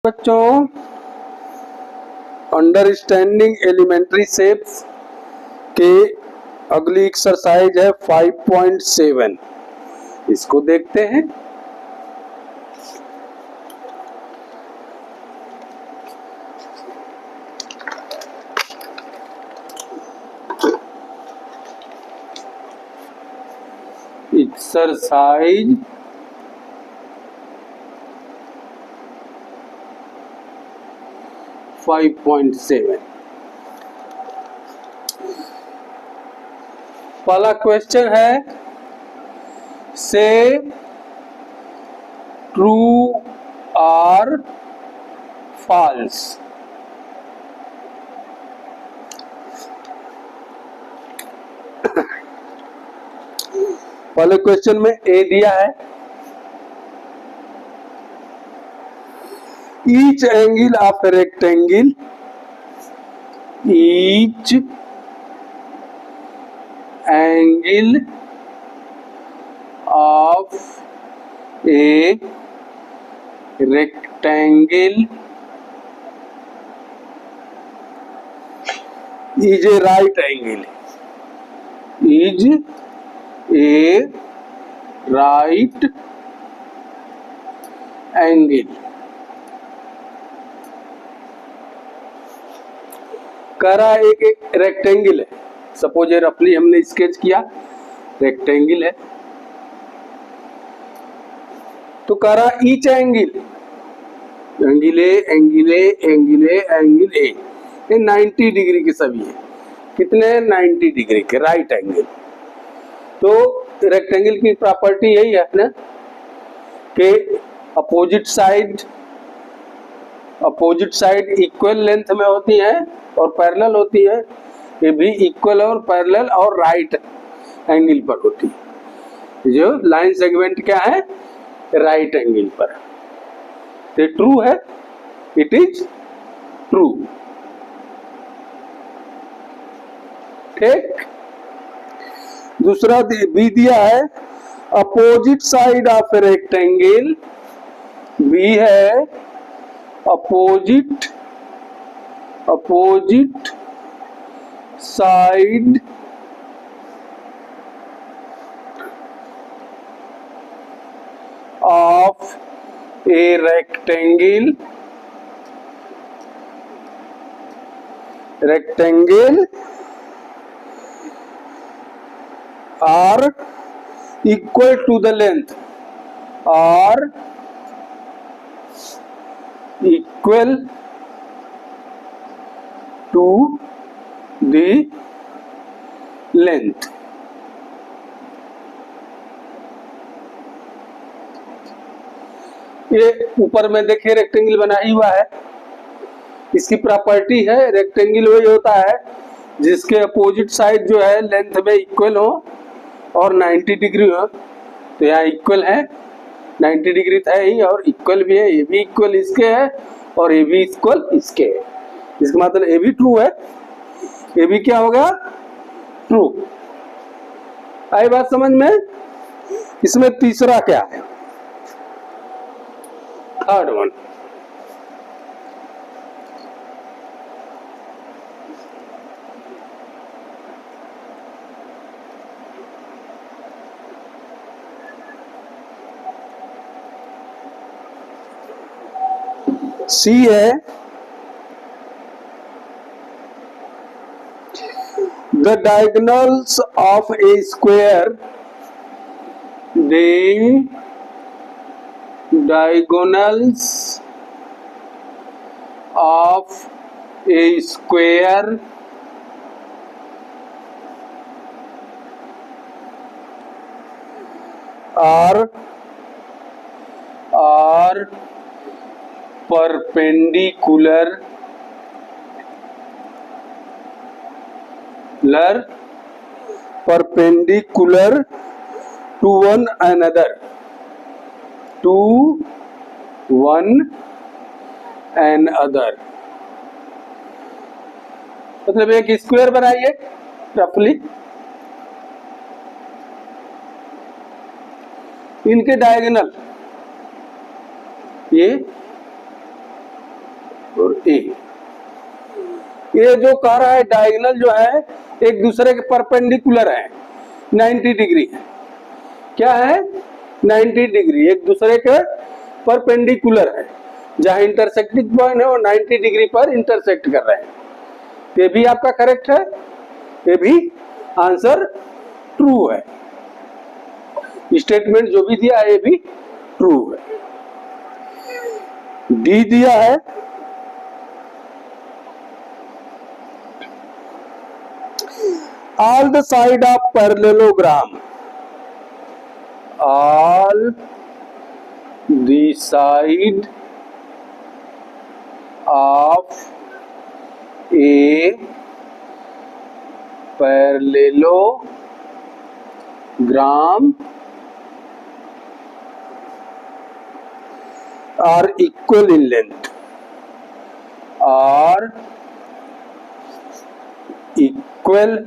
बच्चों, understanding elementary shapes के अगली एक्सरसाइज है 5.7। इसको देखते हैं। एक्सरसाइज 5.7। पहला क्वेश्चन है, से ट्रू और फॉल्स। पहले क्वेश्चन में ए दिया है, each angle of a rectangle, each angle of a rectangle is a right angle, is a right angle। कह रहा है एक रेक्टेंगल है, सपोज ये रफली हमने स्केच किया, रेक्टेंगल है, तो कह रहा each angle, angle A, angle A, angle A, angle A, ये 90 डिग्री के सभी है। कितने 90 डिग्री के राइट एंगल। तो रेक्टेंगल की प्रॉपर्टी यही है ना कि अपोजिट साइड इक्वल लेंथ में होती है और पैरेलल होती है। ये भी इक्वल और पैरेलल और राइट एंगल पर होती है। जो लाइन सेगमेंट क्या है, राइट एंगल पर। तो ट्रू है, इट इज ट्रू। ठीक। दूसरा बी दिया है, opposite side of a rectangle, B है opposite side of a rectangle are equal to the length, are equal to the length। ये ऊपर में देखिए रेक्टेंगल बना ही हुआ है। इसकी प्रॉपर्टी है, रेक्टेंगल वही होता है जिसके अपोजिट साइड जो है लेंथ में इक्वल हो और 90 डिग्री हो। तो यहाँ इक्वल है, 90 डिग्री है ही और इक्वल भी है। ये भी इक्वल इसके है और ये भी इक्वल इसके है। इसका मतलब ये भी ट्रू है, ये भी क्या होगा, ट्रू। आई बात समझ में? इसमें तीसरा क्या है, थर्ड वन। सी है, the diagonals of a square, the diagonals of a square are perpendicular to one another, मतलब एक स्क्वायर बनाइए रफली, इनके डायगोनल ये और ए। ये जो कह रहा है डायगोनल जो है एक दूसरे के परपेंडिकुलर है, 90 डिग्री है। क्या है? 90 डिग्री, एक दूसरे के परपेंडिकुलर है। जहां इंटरसेक्टिंग पॉइंट है वो 90 डिग्री पर इंटरसेक्ट कर रहे हैं। ये भी आपका करेक्ट है, ये भी आंसर ट्रू है। स्टेटमेंट जो भी दिया है ये भी ट्रू है। डी दिया है all the side of parallelogram, all the side of a parallelogram are equal in length, are equal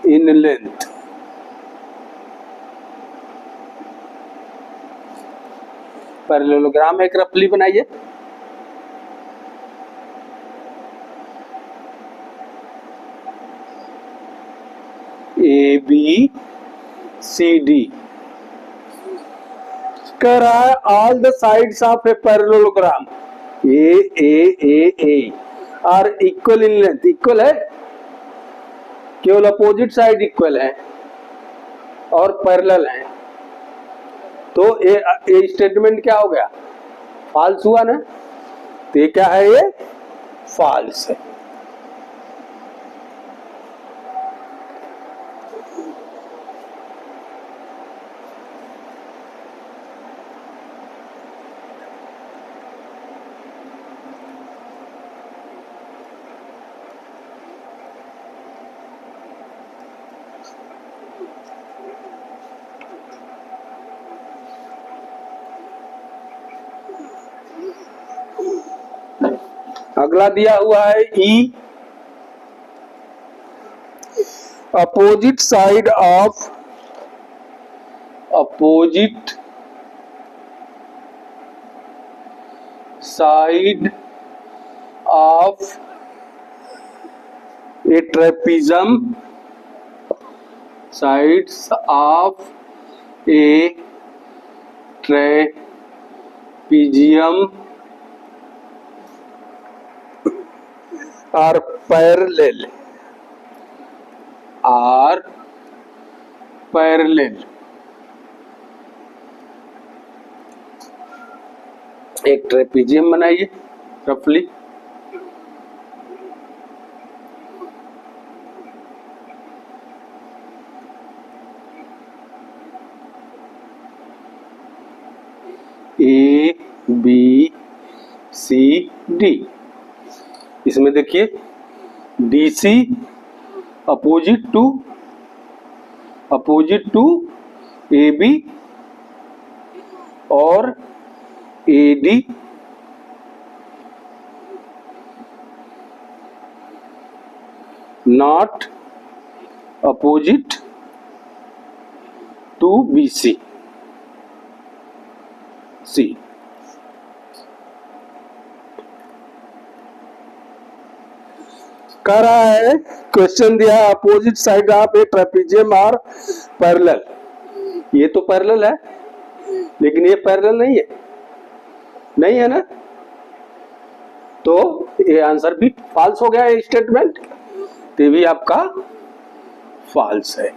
in length. Parallelogram एक रफली बनाइए। ए बी सी डी कह रहा है all the sides of a parallelogram A R equal in length. Equal है, केवल opposite side equal है और पैरेलल है, तो ये स्टेटमेंट क्या हो गया? फॉल्स हुआ ना। तो ये क्या है? ये फॉल्स है। अगला दिया हुआ है E, opposite side of a trapezium, sides of a trapezium are parallel, एक ट्रेपिजियम बनाइए रफली। ए बी सी डी, इसमें देखिए DC अपोजिट टू AB और AD not opposite to BC C। कह रहा है क्वेश्चन दिया है opposite side of a trapezium are parallel. ये तो पैरेलल है, लेकिन ये पैरेलल नहीं है ना, तो ये आंसर भी फॉल्स हो गया है स्टेटमेंट। ये भी आपका फॉल्स है।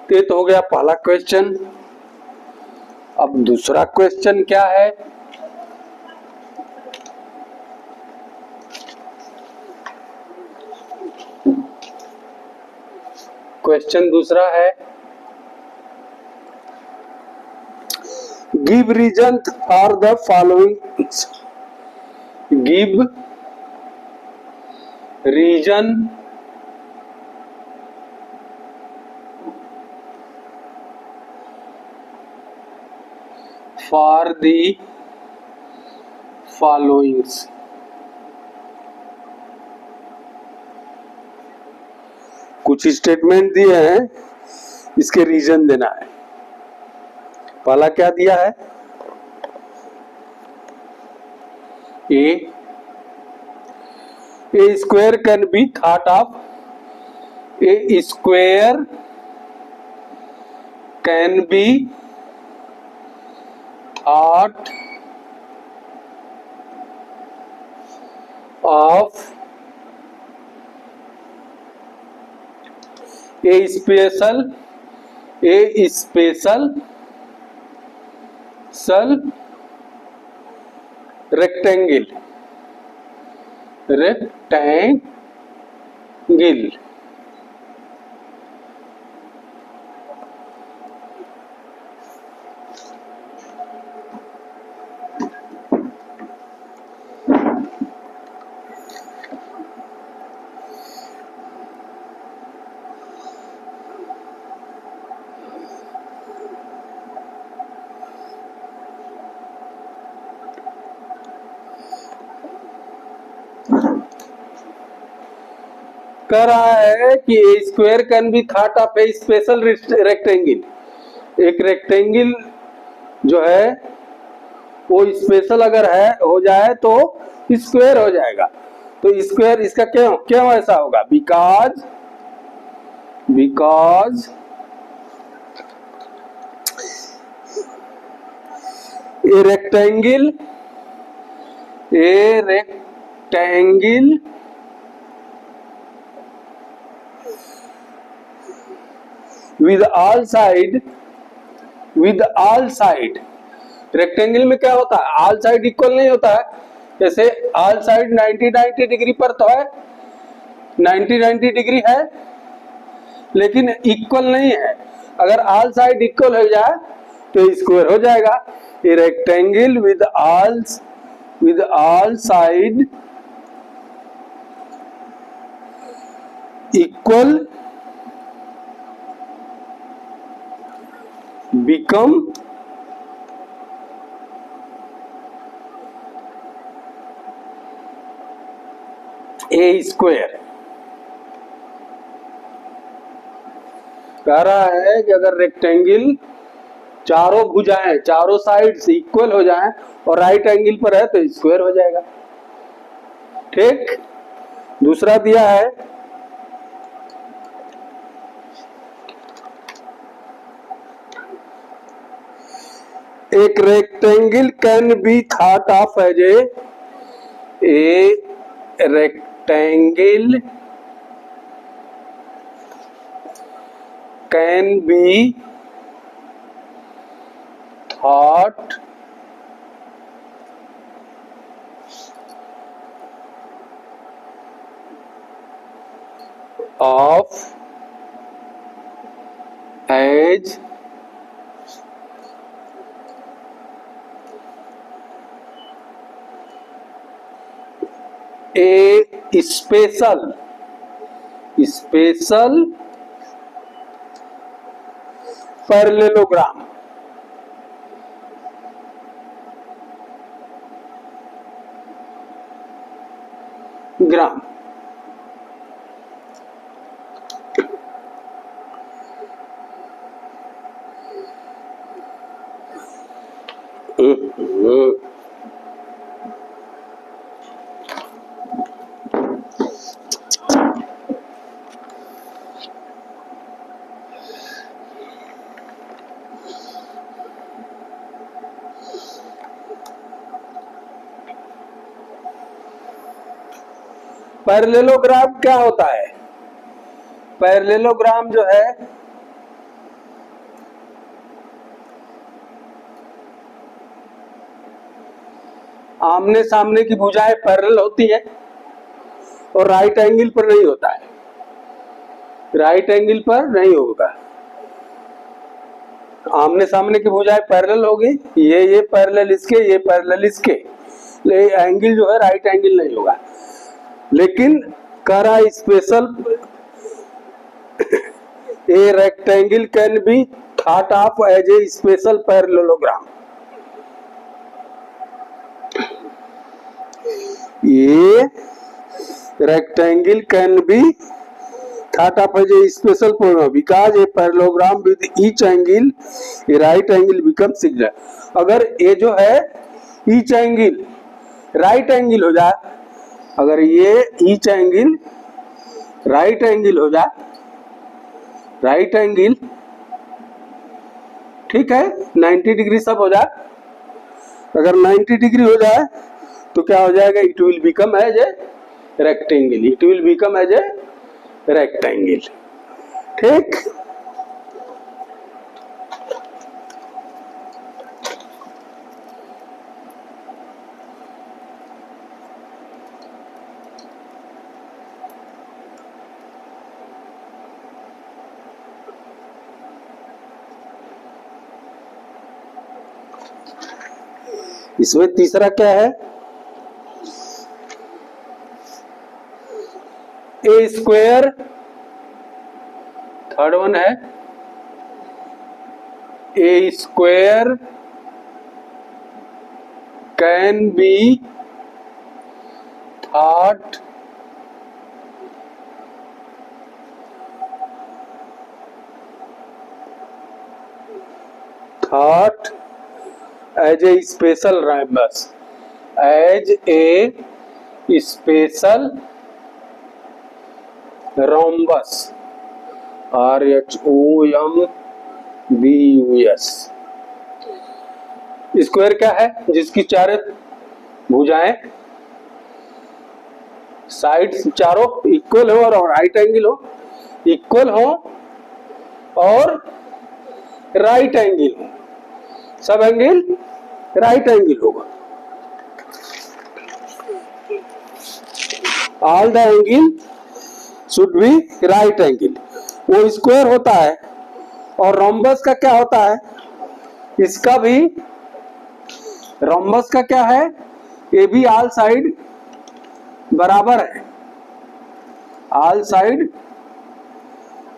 ये तो हो गया पहला क्वेश्चन। अब दूसरा क्वेश्चन क्या है? क्वेश्चन दूसरा है give reason for the following, give reason for the followings. कुछ स्टेटमेंट दिए हैं, इसके रीजन देना है। पहला क्या दिया है, a square can be thought of, a square can be thought of a special rectangle कह रहा है कि a square can be thought of a special rectangle. एक रेक्टेंगल जो है वो स्पेशल अगर है हो जाए तो स्क्वायर हो जाएगा। तो स्क्वायर इसका क्यों ऐसा होगा, because a rectangle with all side, rectangle में क्या होता है, ऑल साइड इक्वल नहीं होता है। जैसे ऑल साइड 90 डिग्री पर तो है, 90 डिग्री है, लेकिन इक्वल नहीं है। अगर ऑल साइड इक्वल हो जाए तो स्क्वायर हो जाएगा। A rectangle with all side equal become a square। कह रहा है कि अगर रेक्टेंगल चारों भुजाएं चारों साइड से इक्वल हो जाएं और राइट एंगल पर है तो स्क्वायर हो जाएगा। ठीक, दूसरा दिया है एक rectangle can be thought of as a rectangle can be thought of as a special parallelogram. Gram parallelogram क्या होता है, पैरेललोग्राम जो है आमने सामने की भुजाएं पैरेलल होती है और राइट एंगल पर नहीं होता है, राइट एंगल पर नहीं होगा। आमने सामने की भुजाएं पैरेलल होगी, ये पैरेलल इसके, ये पैरेलल इसके, एंगल जो है राइट एंगल नहीं होगा। लेकिन कह रहा special a rectangle can be thought of as a special parallelogram. ये rectangle can be thought of as a special polynomial because a parallelogram with each angle a right angle becomes singular। अगर ये जो है each angle right angle हो जाए, अगर ये each angle right angle हो जाए, right angle ठीक है 90 डिग्री सब हो जाए, अगर 90 डिग्री हो जाए तो क्या हो जाएगा, it will become as a rectangle, it will become as a rectangle. ठीक, इसमें तीसरा क्या है, ए स्क्वायर, थर्ड वन है a square can be thought as a special rhombus, as a special rhombus, RHOMBUS। Square क्या है, जिसकी चारों भुजाएं साइड चारों इक्वल हो और राइट एंगल हो, इक्वल हो और राइट एंगल हो, सब एंगल राइट एंगल होगा। All the angle should be right angle. वो स्क्वायर होता है और रोम्बस का क्या होता है, इसका भी रोम्बस का क्या है, ये भी ऑल साइड बराबर है, ऑल साइड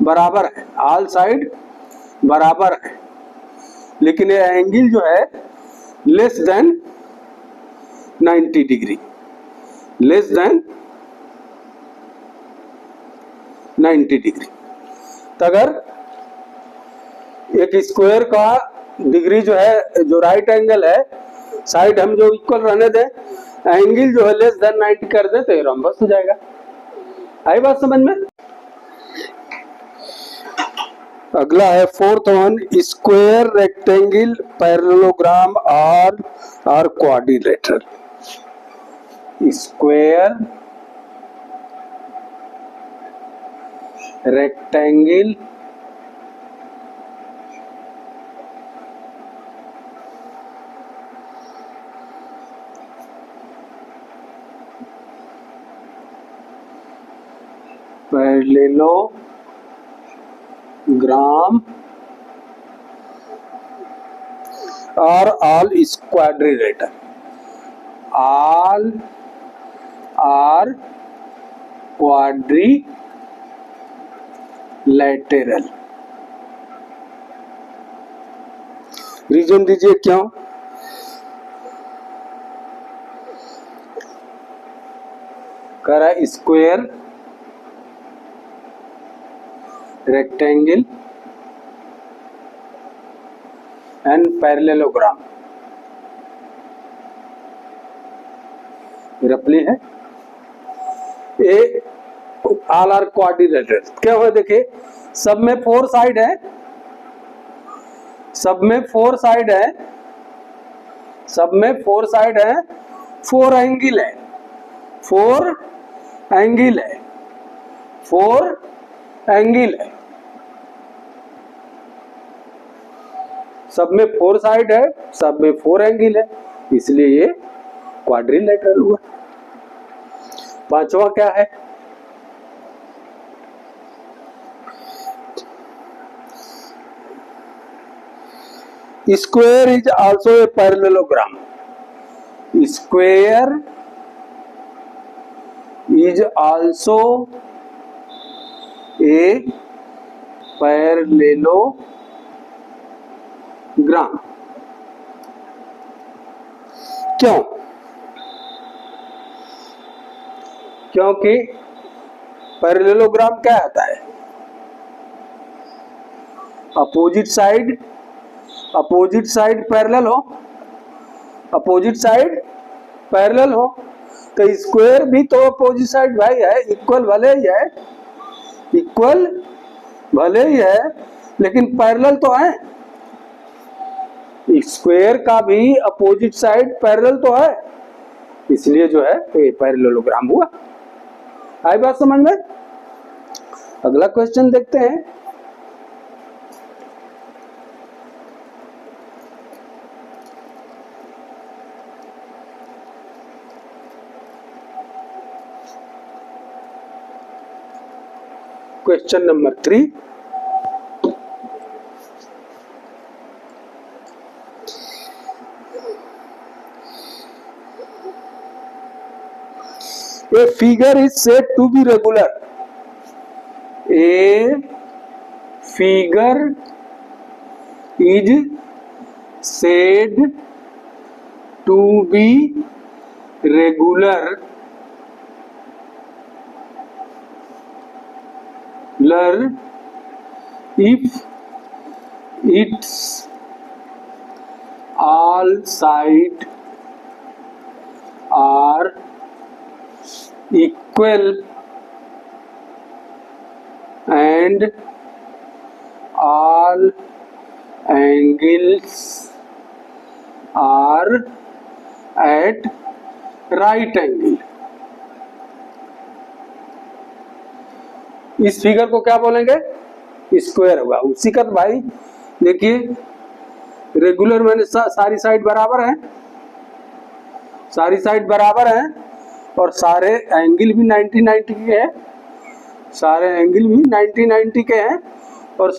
बराबर है, ऑल साइड बराबर है, लेकिन ये एंगल जो है less than 90 degree, less than 90 degree. तो अगर एक स्क्वायर का डिग्री जो है, जो राइट एंगल है, साइड हम जो इक्वल रहने दें, एंगल जो है लेस देन 90 कर दें तो ये रोम्बस हो जाएगा। आई बात समझ में। अगला है fourth one, square rectangle parallelogram और क्वाड्रिलेटरल। स्क्वायर रेक्टेंगल पैरेललोग्राम और all quadrilateral, all are quadrilateral. Reason दीजिए क्यों। कह रहा है square rectangle and parallelogram, reply है ए ऑल आर क्वाड्रिलेटरल। क्या हुआ देखिए, सब में 4 साइड है, सब में 4 साइड है, सब में 4 साइड है, 4 एंगल है, 4 एंगल है, 4 एंगल है, सब में 4 साइड है, सब में 4 एंगल है, इसलिए ये क्वाड्रिलेटरल हुआ। पांचवा क्या है, Square is also a parallelogram. Square is also a parallelogram. क्यों? क्योंकि पैरेललोग्राम क्या होता है? अपोजिट साइड पैरेलल हो, अपोजिट साइड पैरेलल हो, तो स्क्वायर भी तो अपोजिट साइड भाई है, इक्वल भले ही है लेकिन पैरेलल तो है। स्क्वायर का भी अपोजिट साइड पैरेलल तो है, इसलिए जो है ये पैरेललोग्राम हुआ। आई बात समझ में? अगला क्वेश्चन देखते हैं। Question number 3, a figure is said to be regular. A figure is said to be regular if its all sides are equal and all angles are at right angle. इस figure को क्या बोलेंगे? Square होगा। उसी का तो भाई देखिए, रेगुलर मैंने सारी साइड बराबर है, सारी साइड बराबर है और सारे एंगल भी 90-90 के हैं, सारे एंगल भी 90-90 के हैं और